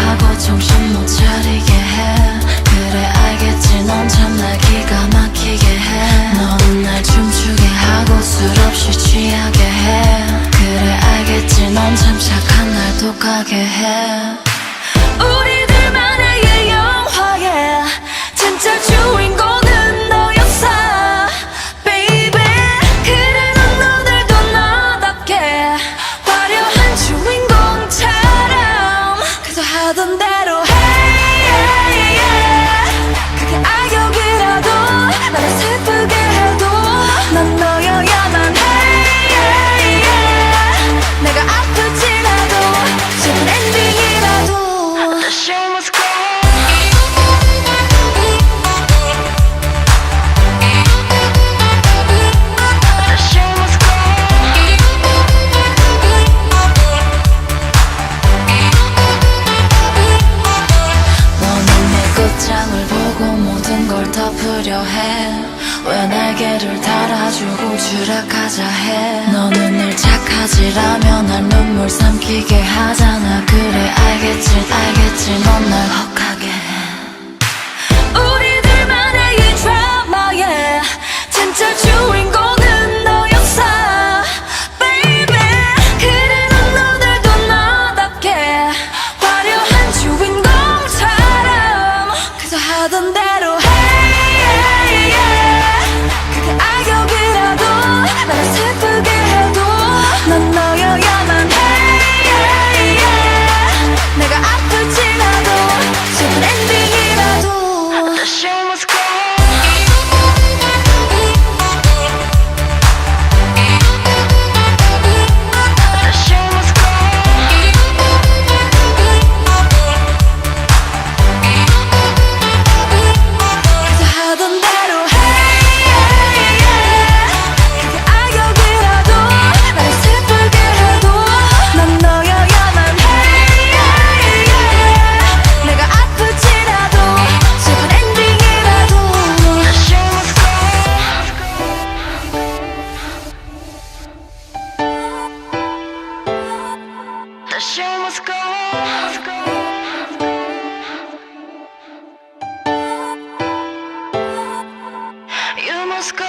하고 정신 못 차리게 해. 그래 알겠지 넌 참 날 기가 막히게 해. 너는 날 춤추게 하고 술 없이 취하게 해. 그래 알겠지 넌 참 착한 날 독하게 해. 우리들만의 영화에 진짜 주인공은 너였어 baby. 그래 넌 오늘도 너답게 화려한 주인공처럼 그저 하던 대로 해. 그게 악역이라도 나를 슬프게 해도 난 너여야만 해. 내가 아플지라도 슬픈 엔딩이라도 The show must go The show must go 너는 내 끝장을 보고 모든 걸 덮으려 해. 왜 날개를 달아주고 추락하자 해. 너는 늘 착하지라며 날 눈물 삼키게 하잖아. 그래 알겠지 넌 날 혹하게 해. 우리들만의 이 드라마에 진짜 주인공은 너였어 baby. 그래 넌 오늘도 너답게 화려한 주인공처럼 그저 하던 대로 해. 그게 악역이라도 나를 슬프게 해도 넌 너여야만 해. 내가 아플지라도 슬픈 엔딩이라도 The show must go The show must go 그저 하던 대로 해. 그게 악역이라도 나를 슬프게 해도 넌 너여야만 해. 내가 아플지라도 슬픈 엔딩이라도 The show must go The show must go You must go